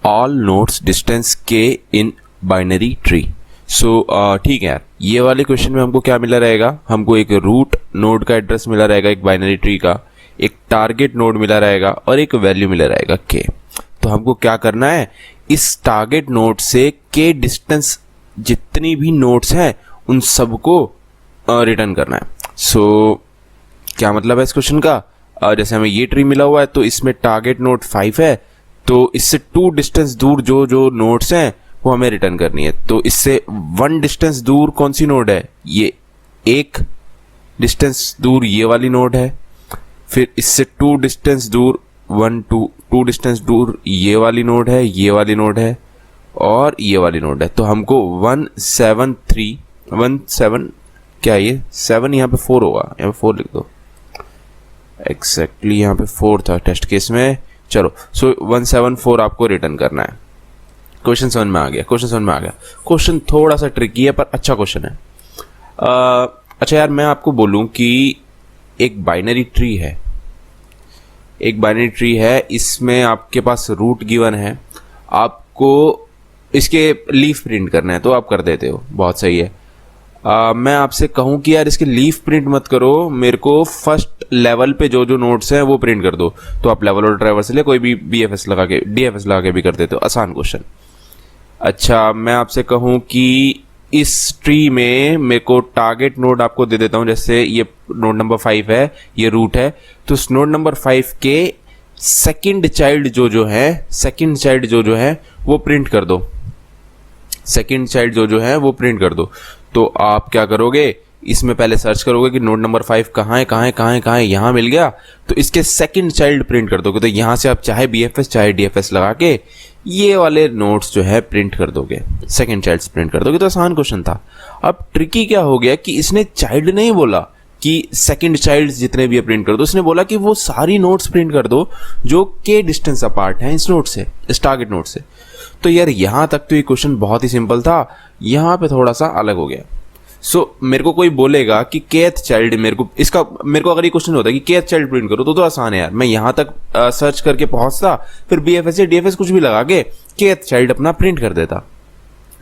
All nodes distance के in binary tree. सो ठीक है यार, ये वाले क्वेश्चन में हमको क्या मिला रहेगा, हमको एक रूट नोड का एड्रेस मिला रहेगा एक बाइनरी ट्री का, एक टारगेट नोड मिला रहेगा और एक वैल्यू मिला रहेगा के। तो हमको क्या करना है, इस टारगेट नोड से के डिस्टेंस जितनी भी नोड्स हैं उन सबको रिटर्न करना है। सो क्या मतलब है इस क्वेश्चन का, जैसे हमें ये ट्री मिला हुआ है तो इसमें टारगेट नोड 5 है, तो इससे 2 डिस्टेंस दूर जो जो नोड्स हैं वो हमें रिटर्न करनी है। तो इससे 1 डिस्टेंस दूर कौन सी नोड है, ये 1 डिस्टेंस दूर ये वाली नोड है, फिर इससे 2 डिस्टेंस दूर 2 डिस्टेंस दूर ये वाली नोड है, ये वाली नोड है और ये वाली नोड है। तो हमको 17 क्या ये 7 यहाँ पे 4 होगा, यहाँ पे 4 लिख दो, एग्जैक्टली यहाँ पे 4 था टेस्ट केस में। चलो सो 174 आपको रिटर्न करना है। क्वेश्चन समझ में आ गया, क्वेश्चन थोड़ा सा ट्रिकी है पर अच्छा क्वेश्चन है। अच्छा यार, मैं आपको बोलूं कि एक बाइनरी ट्री है, इसमें आपके पास रूट गिवन है, आपको इसके लीफ प्रिंट करना है तो आप कर देते हो, बहुत सही है। मैं आपसे कहूं कि यार इसके लीफ प्रिंट मत करो, मेरे को फर्स्ट लेवल पे जो जो नोट्स हैं वो प्रिंट कर दो, तो आप लेवल और ट्रैवर्स ले कोई भी डीएफएस लगा के भी कर देते हो, आसान क्वेश्चन। अच्छा, मैं आपसे कहूं कि इस ट्री में मेरे को टारगेट नोड आपको दे देता हूं, जैसे ये नोड नंबर 5 है, ये रूट है, तो इस नोड नंबर 5 के सेकंड चाइल्ड जो है वो प्रिंट कर दो, तो आप क्या करोगे, इसमें पहले सर्च करोगे कि नोड नंबर 5 कहाँ है, यहाँ मिल गया, तो इसके सेकंड चाइल्ड प्रिंट कर दोगे। तो यहाँ से आप चाहे बीएफएस चाहे डीएफएस लगा के ये वाले नोट्स जो है प्रिंट कर दोगे, सेकंड चाइल्ड प्रिंट कर दोगे। तो आसान क्वेश्चन था। अब ट्रिकी क्या हो गया कि इसने चाइल्ड नहीं बोला कि सेकंड चाइल्ड जितने भी है प्रिंट कर दो, इसने बोला कि वो सारी नोट्स प्रिंट कर दो जो के डिस्टेंस अपार्ट हैं इस नोट से, इस टारगेट नोट से। तो यार यहाँ तक तो ये क्वेश्चन बहुत ही सिंपल था, यहाँ पे थोड़ा सा अलग हो गया। मेरे को कोई बोलेगा कि केथ चाइल्ड, मेरे को अगर ये क्वेश्चन होता है कि केथ चाइल्ड प्रिंट करो तो आसान है यार, मैं यहाँ तक सर्च करके पहुंचता, फिर बीएफएस या डीएफएस कुछ भी लगा के केथ चाइल्ड अपना प्रिंट कर देता।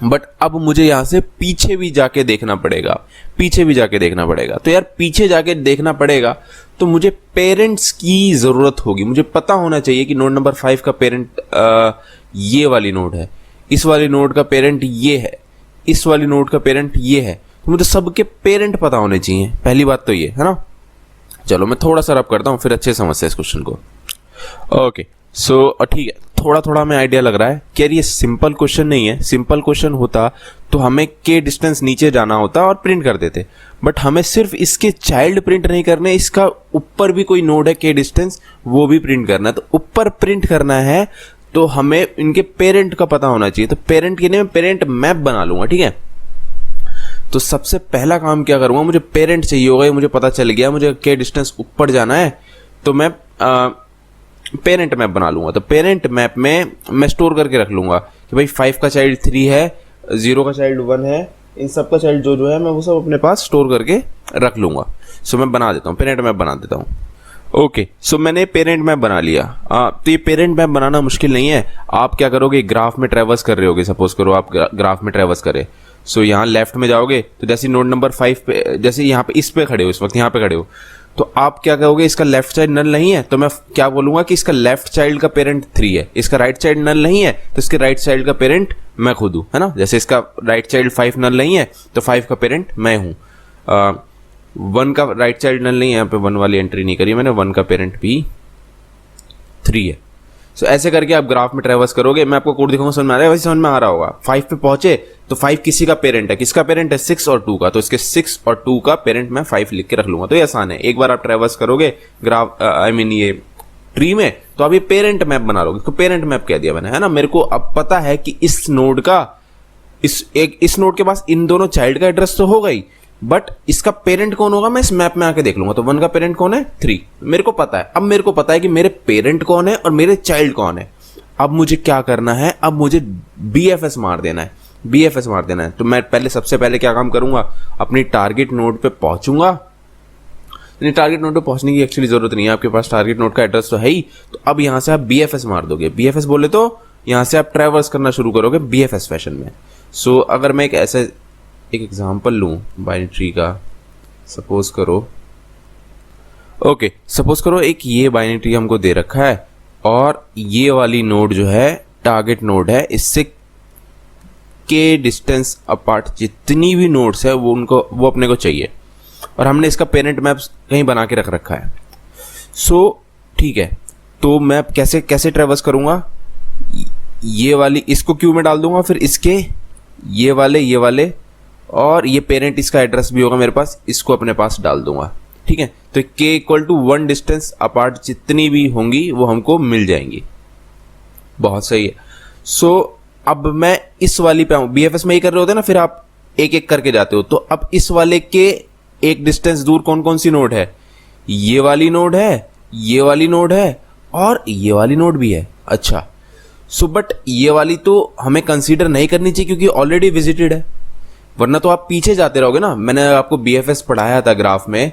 बट अब मुझे यहाँ से पीछे भी जाके देखना पड़ेगा। तो यार पीछे जाके देखना पड़ेगा तो मुझे पेरेंट्स की जरूरत होगी। मुझे पता होना चाहिए कि नोड नंबर 5 का पेरेंट ये वाली नोड है, इस वाली नोड का पेरेंट ये है, इस वाली नोड का पेरेंट ये है, तो मुझे सबके पेरेंट पता होने चाहिए। पहली बात तो ये है ना। चलो मैं थोड़ा सा रब करता हूँ, फिर अच्छे समझते हैं इस क्वेश्चन को। ओके सो ठीक है, थोड़ा हमें आइडिया लग रहा है कि यार ये सिंपल क्वेश्चन नहीं है। सिंपल क्वेश्चन होता तो हमें के डिस्टेंस नीचे जाना होता और प्रिंट कर देते, बट हमें सिर्फ इसके चाइल्ड प्रिंट नहीं करने, इसका ऊपर भी कोई नोड है के डिस्टेंस, वो भी प्रिंट करना है। तो ऊपर प्रिंट करना है तो हमें इनके पेरेंट का पता होना चाहिए। तो पेरेंट के लिए मैं पेरेंट मैप बना लूंगा, ठीक है। तो सबसे पहला काम क्या करूंगा, मुझे पेरेंट चाहिए होगा, मुझे पता चल गया मुझे के डिस्टेंस ऊपर जाना है, तो मैं पेरेंट मैप बना लूंगा। तो पेरेंट मैप में मैं स्टोर करके रख लूंगा कि भाई 5 का चाइल्ड 3 है, 0 का चाइल्ड 1 है, इन सब का चाइल्ड जो है मैं वो सब अपने पास स्टोर करके रख लूंगा। सो मैं बना देता हूँ, पेरेंट मैप बना देता हूँ। ओके सो मैंने पेरेंट मैप बना लिया। तो ये पेरेंट मैप बनाना मुश्किल नहीं है। आप क्या करोगे, ग्राफ में ट्रैवर्स कर रहे होगे, सपोज करो आप ग्राफ में ट्रैवर्स करें। सो यहाँ लेफ्ट में जाओगे तो जैसे नोड नंबर 5 पे, जैसे यहाँ पे इस पे खड़े हो, इस वक्त यहाँ पे खड़े हो, तो आप क्या कहोगे, इसका लेफ्ट चाइल्ड नल नहीं है, तो मैं क्या बोलूंगा कि इसका लेफ्ट चाइल्ड का पेरेंट 3 है। इसका राइट चाइल्ड नल नहीं है तो इसके राइट चाइल्ड का पेरेंट मैं खुद हूं, है ना। जैसे इसका राइट चाइल्ड 5 नल नहीं है तो 5 का पेरेंट मैं हूं। 1 का राइट चाइल्ड नल नहीं है, यहाँ पे 1 वाली एंट्री नहीं करी मैंने, 1 का पेरेंट भी 3 है। सो ऐसे करके आप ग्राफ में ट्रैवर्स करोगे। मैं आपको कोड दिखाऊंगा, समझ में आ रहा है, वैसे समझ में आ रहा होगा। 5 पे पहुंचे तो 5 किसी का पेरेंट है, किसका पेरेंट है, 6 और 2 का, तो इसके 6 और 2 का पेरेंट मैं 5 लिख के रख लूंगा। तो ये आसान है, एक बार आप ट्रैवर्स करोगे ग्राफ ये ट्री में, तो आप ये पेरेंट मैप बना लोगे। तो पेरेंट मैप कह दिया मैंने, है ना। मेरे को अब पता है कि इस नोड का इस नोड के पास इन दोनों चाइल्ड का एड्रेस तो होगा ही, बट इसका पेरेंट कौन होगा मैं इस मैप में आके देख लूंगा। तो 1 का पेरेंट कौन है, 3, मेरे को पता है। अब मेरे को पता है कि मेरे पेरेंट कौन है और मेरे चाइल्ड कौन है। अब मुझे क्या करना है, अब मुझे बीएफएस मार देना है, तो मैं सबसे पहले क्या काम करूंगा, अपनी टारगेट नोड पे पहुंचूंगा। टारगेट नोड पे पहुंचने की एक्चुअली जरूरत नहीं है, आपके पास टारगेट नोड का एड्रेस तो है ही। तो अब यहां से आप बीएफएस मार दोगे। बीएफएस बोले तो यहाँ से आप ट्रैवर्स करना शुरू करोगे BFS फैशन में। सो अगर मैं एक एग्जांपल लूँ बाइनरी ट्री का, सपोज करो एक ये बाइनरी ट्री हमको दे रखा है और ये वाली नोड जो है टारगेट नोड है, इससे के डिस्टेंस अपार्ट जितनी भी नोड्स है वो अपने को चाहिए और हमने इसका पेरेंट मैप कहीं बना के रख रखा है। सो ठीक है, तो मैं कैसे ट्रेवर्स करूंगा, ये वाली इसको क्यू में डाल दूंगा, फिर इसके ये वाले और ये पेरेंट इसका एड्रेस भी होगा मेरे पास, इसको अपने पास डाल दूंगा। ठीक है, तो k = 1 डिस्टेंस अपार्ट जितनी भी होंगी वो हमको मिल जाएंगी। बहुत सही है। सो अब मैं इस वाली पे आऊं, BFS में ही कर रहे होते हैं ना, फिर आप एक एक करके जाते हो। तो अब इस वाले के एक डिस्टेंस दूर कौन कौन सी नोड है, ये वाली नोड है, ये वाली नोड है और ये वाली नोड भी है। अच्छा, सो बट ये वाली तो हमें कंसीडर नहीं करनी चाहिए क्योंकि ऑलरेडी विजिटेड है, वरना तो आप पीछे जाते रहोगे ना। मैंने आपको BFS पढ़ाया था ग्राफ में,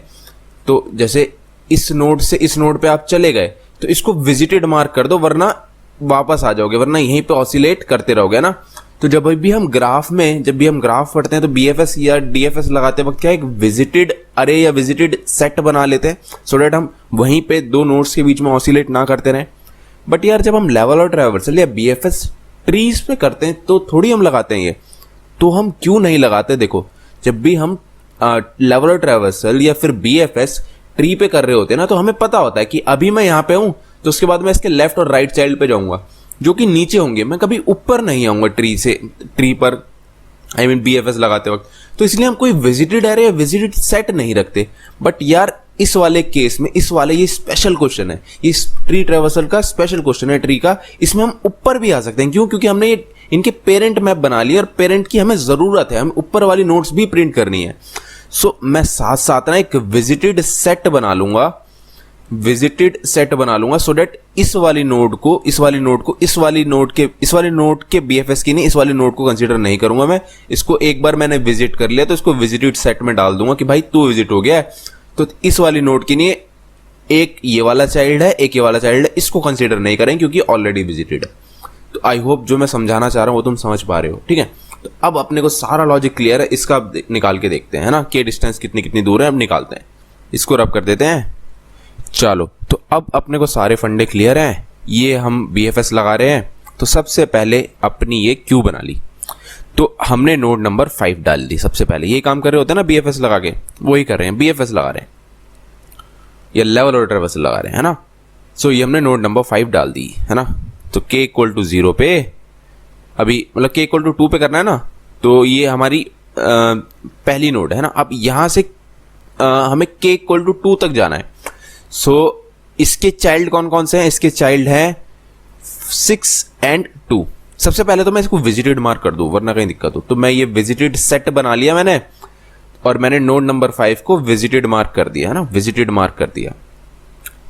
तो जैसे इस नोड से इस नोड पे आप चले गए तो इसको विजिटेड मार्क कर दो, वरना वापस आ जाओगे, वरना यहीं पे ऑसिलेट करते रहोगे ना। तो जब भी हम ग्राफ पढ़ते हैं तो BFS या DFS लगाते वक्त क्या एक विजिटेड अरे या विजिटेड सेट बना लेते हैं, सो दैट हम वहीं पे दो नोड्स के बीच में ऑसिलेट ना करते रहें। बट यार जब हम लेवल और ट्रैवर्सल या BFS ट्रीज पे करते हैं तो थोड़ी हम लगाते हैं ये, तो हम क्यों नहीं लगाते। देखो, जब भी हम लेवल और ट्रैवर्सल या फिर BFS ट्री पे कर रहे होते हैं ना, तो हमें पता होता है कि अभी मैं यहाँ पे हूं तो उसके बाद मैं इसके लेफ्ट और राइट चाइल्ड पे जाऊंगा जो कि नीचे होंगे, मैं कभी ऊपर नहीं आऊंगा ट्री पर BFS लगाते वक्त। तो इसलिए हम कोई विजिटेड एरे या विजिटेड सेट नहीं रखते। बट यार इस वाले केस में ये स्पेशल क्वेश्चन है, ये ट्री ट्रैवर्सल का स्पेशल क्वेश्चन है ट्री का, इसमें हम ऊपर भी आ सकते हैं। क्यों? क्योंकि हमने ये इनके पेरेंट मैप बना लिया और पेरेंट की हमें जरूरत है, हमें ऊपर वाली नोट्स भी प्रिंट करनी है। सो मैं साथ साथ ना एक विजिटेड सेट बना लूंगा सो दैट इस वाली नोड के BFS की नहीं, इस वाली नोड को कंसीडर नहीं करूंगा मैं। इसको एक बार मैंने विजिट कर लिया तो इसको विजिटेड सेट में डाल दूंगा कि भाई तू विजिट हो गया है, तो इस वाली नोड की नहीं, एक ये वाला चाइल्ड है, एक ये वाला चाइल्ड है, इसको कंसीडर नहीं करें क्योंकि ऑलरेडी विजिटेड है। तो आई होप जो मैं समझाना चाह रहा हूं वो तुम समझ पा रहे हो। ठीक है, तो अब अपने को सारा लॉजिक क्लियर है, इसका निकाल के देखते हैं, है ना, के डिस्टेंस कितनी दूर है, अब निकालते हैं। इसको रब कर देते हैं। चलो, तो अब अपने को सारे फंडे क्लियर हैं, ये हम BFS लगा रहे हैं। तो सबसे पहले अपनी ये क्यू बना ली, तो हमने नोड नंबर 5 डाल दी। सबसे पहले ये काम कर रहे होते हैं ना BFS लगा के, वही कर रहे हैं, BFS लगा रहे हैं या लेवल और ट्रैवर्सल लगा रहे हैं, है ना। सो ये हमने नोड नंबर 5 डाल दी, है ना। तो k = 0 पे, अभी मतलब k = 2 पे करना है ना, तो ये हमारी पहली नोड है ना। अब यहां से हमें k = 2 तक जाना है। सो इसके चाइल्ड कौन कौन से हैं, इसके चाइल्ड हैं 6 और 2। सबसे पहले तो मैं इसको विजिटेड मार्क कर दूं वरना कहीं दिक्कत हो, तो मैं ये विजिटेड सेट बना लिया मैंने और मैंने नोड नंबर 5 को विजिटेड मार्क कर दिया, है ना, विजिटेड मार्क कर दिया।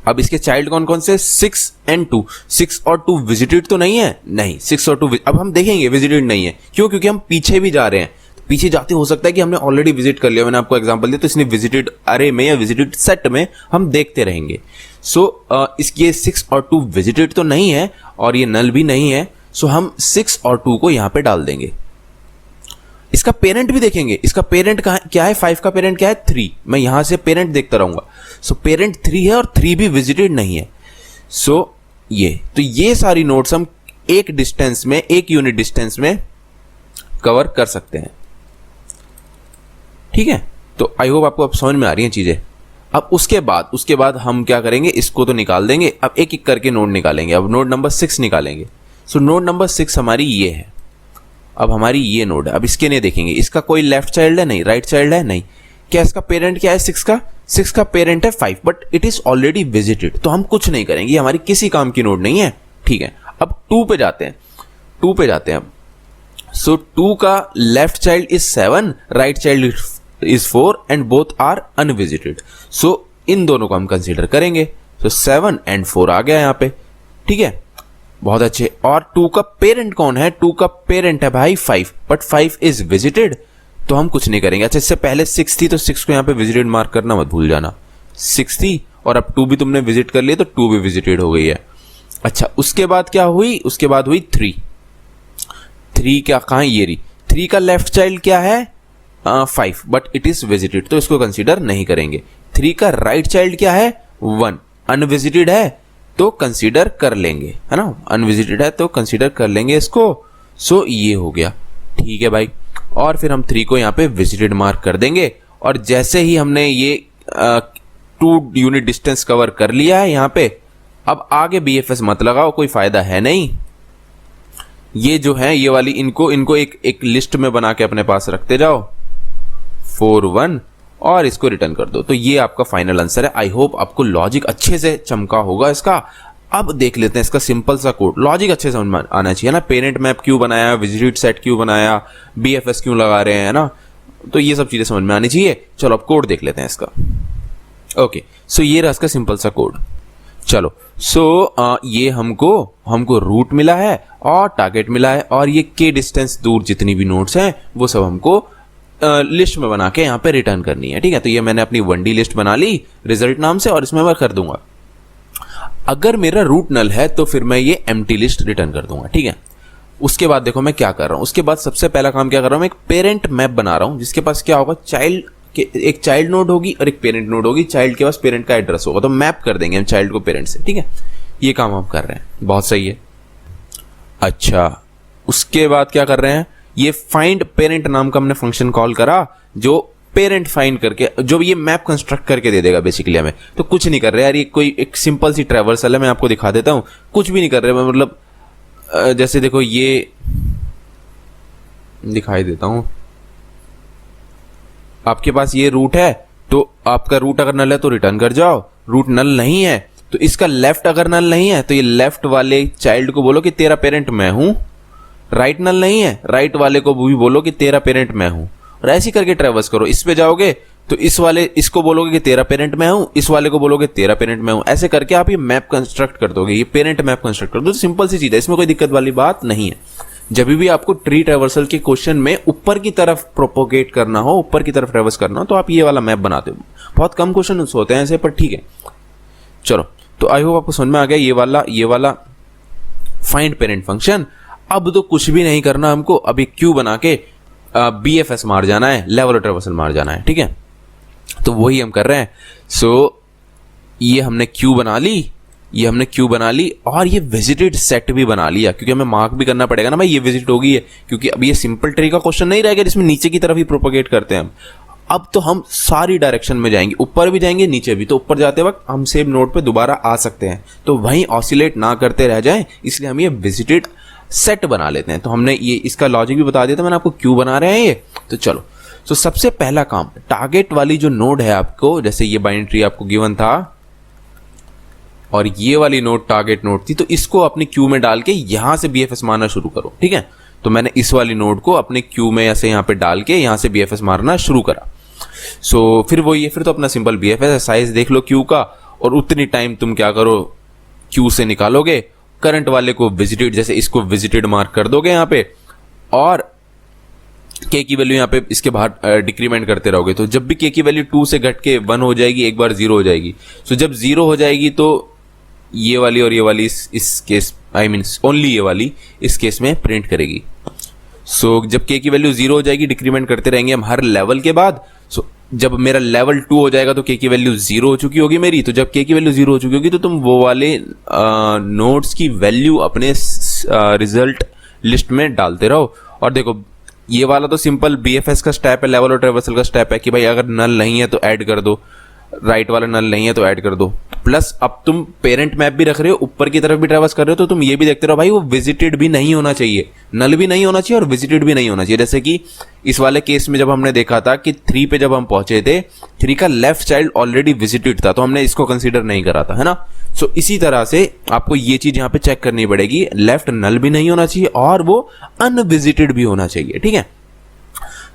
अब इसके चाइल्ड कौन कौन से, 6 और 2। 6 और 2 विजिटेड तो नहीं है, नहीं 6 और 2 अब हम देखेंगे विजिटेड नहीं है। क्यों? क्योंकि हम पीछे भी जा रहे हैं, पीछे जाते हो सकता है कि हमने ऑलरेडी विजिट कर लिया, मैंने आपको एग्जांपल दिया, तो इसने विजिटेड अरे में या विजिटेड सेट में हम देखते रहेंगे। सो इसके 6 और 2 विजिटेड तो नहीं है और ये नल भी नहीं है, सो हम 6 और 2 को यहां पे डाल देंगे। इसका पेरेंट भी देखेंगे, इसका पेरेंट क्या है, 5 का पेरेंट क्या है, 3। मैं यहां से पेरेंट देखता रहूंगा। सो पेरेंट 3 है और 3 भी विजिटेड नहीं है। सो ये सारी नोड्स हम एक यूनिट डिस्टेंस में कवर कर सकते हैं। ठीक है, तो आई होप आपको अब समझ में आ रही हैं चीजें। अब उसके बाद हम क्या करेंगे, इसको तो निकाल देंगे, अब एक एक करके नोड निकालेंगे। अब नोड नंबर 6 निकालेंगे। सो नोड नंबर 6 हमारी ये है, अब हमारी ये नोड है। अब इसके नहीं देखेंगे, इसका कोई लेफ्ट चाइल्ड है नहीं, राइट चाइल्ड है नहीं। क्या इसका पेरेंट क्या है, 6 का पेरेंट है 5, but it is already visited, तो हम कुछ नहीं करेंगे, हमारी किसी काम की नोड नहीं है। ठीक है, अब 2 पे जाते हैं अब। सो 2 का left child is 7, right child is 4 and both are unvisited. So इन दोनों को हम कंसीडर करेंगे। सो 7 और 4 आ गया यहाँ पे। ठीक है, बहुत अच्छे। और 2 का पेरेंट कौन है, 2 का पेरेंट है भाई 5, बट 5 इज विजिटेड, तो हम कुछ नहीं करेंगे। अच्छा, इससे पहले 6 थी तो 6 को यहाँ पे विजिटेड मार्क करना मत भूल जाना। 6 थी और अब 2 भी तुमने विजिट कर लिया तो 2 भी विजिटेड हो गई है। अच्छा, उसके बाद क्या हुई, उसके बाद हुई 3। 3 क्या कहाँ, ये रही 3 का लेफ्ट चाइल्ड क्या है 5, बट इट इज विजिटेड, तो इसको कंसीडर नहीं करेंगे। 3 का राइट चाइल्ड क्या है 1, अनविजिटेड है तो कंसीडर कर लेंगे, है ना, अनविजिटेड है तो कंसीडर कर लेंगे इसको। सो ये हो गया, ठीक है भाई। और फिर हम 3 को यहाँ पे विजिटेड मार्क कर देंगे, और जैसे ही हमने ये 2 यूनिट डिस्टेंस कवर कर लिया है यहाँ पे, अब आगे BFS मत लगाओ, कोई फायदा है नहीं। ये जो है ये वाली इनको एक लिस्ट में बना के अपने पास रखते जाओ 4 1, और इसको रिटर्न कर दो। तो ये आपका फाइनल आंसर है। आई होप आपको लॉजिक अच्छे से चमका होगा इसका। अब देख लेते हैं इसका सिंपल सा कोड। लॉजिक अच्छे से समझ में आना चाहिए ना, पेरेंट मैप क्यों बनाया, विजिटेड सेट क्यों बनाया, BFS क्यों लगा रहे हैं, है ना, तो ये सब चीजें समझ में आनी चाहिए। चलो अब कोड देख लेते हैं इसका। ओके, सो ये रहा इसका सिंपल सा कोड। चलो, सो ये हमको रूट मिला है और टारगेट मिला है, और ये के डिस्टेंस दूर जितनी भी नोड्स हैं वो सब हमको लिस्ट में बना के यहाँ पे रिटर्न करनी है, ठीक है। तो ये मैंने अपनी 1D लिस्ट बना ली रिजल्ट नाम से, और इसमें मैं कर दूंगा, अगर मेरा रूट नल है तो फिर मैं ये एम्प्टी लिस्ट रिटर्न कर दूंगा, ठीक है। उसके बाद देखो मैं क्या कर रहा हूं, उसके बाद सबसे पहला काम क्या कर रहा हूं, मैं एक पेरेंट मैप बना रहा हूं जिसके पास क्या होगा, चाइल्ड के एक चाइल्ड नोड होगी और एक पेरेंट नोड होगी। चाइल्ड के पास पेरेंट का एड्रेस होगा, तो मैप कर देंगे हम चाइल्ड को पेरेंट से, ठीक है। ये काम हम कर रहे हैं, बहुत सही है। अच्छा, उसके बाद क्या कर रहे हैं, ये फाइंड पेरेंट नाम का हमने फंक्शन कॉल करा, जो पेरेंट फाइंड करके जो ये मैप कंस्ट्रक्ट करके दे देगा बेसिकली हमें। तो कुछ नहीं कर रहे यार, ये कोई एक सिंपल सी ट्रैवर्सल है, मैं आपको दिखा देता हूं। कुछ भी नहीं कर रहे, मतलब जैसे देखो ये दिखाई देता हूं, आपके पास ये रूट है, तो आपका रूट अगर नल है तो रिटर्न कर जाओ, रूट नल नहीं है तो इसका लेफ्ट अगर नल नहीं है तो ये लेफ्ट वाले चाइल्ड को बोलो कि तेरा पेरेंट मैं हूं, राइट नल नहीं है राइट वाले को भी बोलो कि तेरा पेरेंट मैं हूं, और ऐसे करके ट्रैवर्स करो। इस पे जाओगे तो इस वाले इसको बोलोगे कि तेरा पेरेंट मैं हूं, इस वाले को बोलोगे तेरा पेरेंट मैं हूं, ऐसे करके आप ये मैप कंस्ट्रक्ट कर दोगे, ये पेरेंट मैप कंस्ट्रक्ट कर दो। तो सिंपल सी चीज है, इसमें कोई दिक्कत वाली बात नहीं है। जब भी आपको ट्री ट्रैवर्सल के क्वेश्चन में ऊपर की तरफ प्रोपोगेट करना हो, ऊपर की तरफ ट्रैवर्स करना हो, तो आप ये वाला मैप बनाते हो। बहुत कम क्वेश्चन होते हैं ऐसे, पर ठीक है। चलो, तो आई होप आपको समझ में आ गया ये वाला फाइंड पेरेंट फंक्शन। अब तो कुछ भी नहीं करना हमको, अभी क्यू बना के BFS मार जाना है, लेवल ट्रैवर्सल मार जाना है, ठीक है। तो वही हम कर रहे हैं। सो ये हमने क्यू बना ली, और ये विजिटेड सेट भी बना लिया, क्योंकि हमें मार्क भी करना पड़ेगा ना भाई ये विजिट होगी है, क्योंकि अब ये सिंपल ट्री का क्वेश्चन नहीं रहेगा जिसमें नीचे की तरफ ही प्रोपोगेट करते हैं हम। अब तो हम सारी डायरेक्शन में जाएंगे, ऊपर भी जाएंगे नीचे भी, तो ऊपर जाते वक्त हम सेम नोड पे दोबारा आ सकते हैं, तो वहीं ऑसिलेट ना करते रह जाएं, इसलिए हम ये विजिटेड सेट बना लेते हैं। तो हमने ये इसका लॉजिक भी बता दिया था मैंने आपको, क्यों बना रहे हैं ये। तो चलो, तो सबसे पहला काम, टारगेट वाली जो नोड है आपको, जैसे ये बाइनरी ट्री आपको गिवन था और ये वाली नोड टारगेट नोड थी, तो इसको अपनी क्यू में डाल के यहां से BFS मारना शुरू करो, ठीक है। तो मैंने इस वाली नोड को अपने क्यू में ऐसे यहां पे डाल के यहां से BFS मारना शुरू करा। सो फिर वो ये फिर तो अपना सिंपल BFS है, साइज देख लो क्यू का, और उतनी टाइम तुम क्या करो, क्यू से निकालोगे करंट वाले को विजिटेड, जैसे इसको विजिटेड मार्क कर दोगे यहाँ पे, और के की वैल्यू यहाँ पे इसके बाहर डिक्रीमेंट करते रहोगे। तो जब भी के की वैल्यू 2 से घट के 1 हो जाएगी, एक बार 0 हो जाएगी। सो जब 0 हो जाएगी तो ये वाली और ये वाली इस केस ओनली ये वाली इस केस में प्रिंट करेगी। सो जब के की वैल्यू 0 हो जाएगी, डिक्रीमेंट करते रहेंगे हम हर लेवल के बाद। सो जब मेरा लेवल 2 हो जाएगा तो के की वैल्यू 0 हो चुकी होगी मेरी, तो जब के की वैल्यू 0 हो चुकी होगी तो तुम वो वाले नोड्स की वैल्यू अपने रिजल्ट लिस्ट में डालते रहो। और देखो ये वाला तो सिंपल BFS का स्टेप है, लेवल और ट्रैवर्सल का स्टेप है कि भाई अगर नल नहीं है तो ऐड कर दो, राइट वाला नल नहीं है तो ऐड कर दो। प्लस अब तुम पेरेंट मैप भी रख रहे हो, ऊपर की तरफ भी ट्रैवर्स कर रहे हो, तो तुम ये भी देखते रहो भाई वो विजिटेड भी नहीं होना चाहिए, नल भी नहीं होना चाहिए और विजिटेड भी नहीं होना चाहिए। जैसे कि इस वाले केस में जब हमने देखा था कि 3 पे जब हम पहुंचे थे, 3 का लेफ्ट चाइल्ड ऑलरेडी विजिटेड था, तो हमने इसको कंसीडर नहीं करा था, है ना। सो इसी तरह से आपको ये चीज यहाँ पे चेक करनी पड़ेगी, लेफ्ट नल भी नहीं होना चाहिए और वो अनविजिटेड भी होना चाहिए, ठीक है।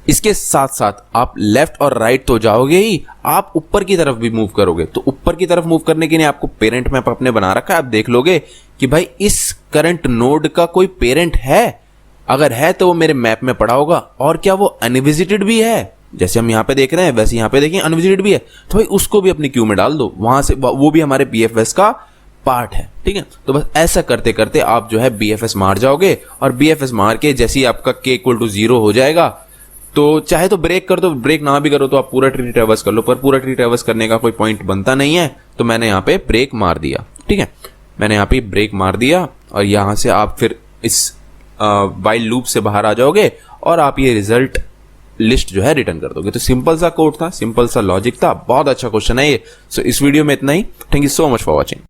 इसके साथ साथ आप लेफ्ट और राइट तो जाओगे ही, आप ऊपर की तरफ भी मूव करोगे। तो ऊपर की तरफ मूव करने के लिए आपको पेरेंट मैप आपने बना रखा है, आप देख लोगे कि भाई इस करंट नोड का कोई पेरेंट है, अगर है तो वो मेरे मैप में पड़ा होगा, और क्या वो अनविजिटेड भी है, जैसे हम यहाँ पे देख रहे हैं वैसे यहाँ पे देखें अनविजिटेड भी है, तो भाई उसको भी अपनी क्यू में डाल दो, वहां से वो भी हमारे BFS का पार्ट है, ठीक है। तो बस ऐसा करते करते आप जो है BFS मार जाओगे, और BFS मार के जैसे ही आपका k इक्वल टू 0 हो जाएगा, तो चाहे तो ब्रेक कर दो, ब्रेक ना भी करो तो आप पूरा ट्री ट्रेवर्स कर लो, पर पूरा ट्री ट्रेवर्स करने का कोई पॉइंट बनता नहीं है, तो मैंने यहाँ पे ब्रेक मार दिया, ठीक है। मैंने यहाँ पे ब्रेक मार दिया, और यहाँ से आप फिर इस वाइल लूप से बाहर आ जाओगे, और आप ये रिजल्ट लिस्ट जो है रिटर्न कर दोगे। तो सिंपल सा कोड था, सिंपल सा लॉजिक था, बहुत अच्छा क्वेश्चन है ये। सो इस वीडियो में इतना ही। Thank you so much for watching.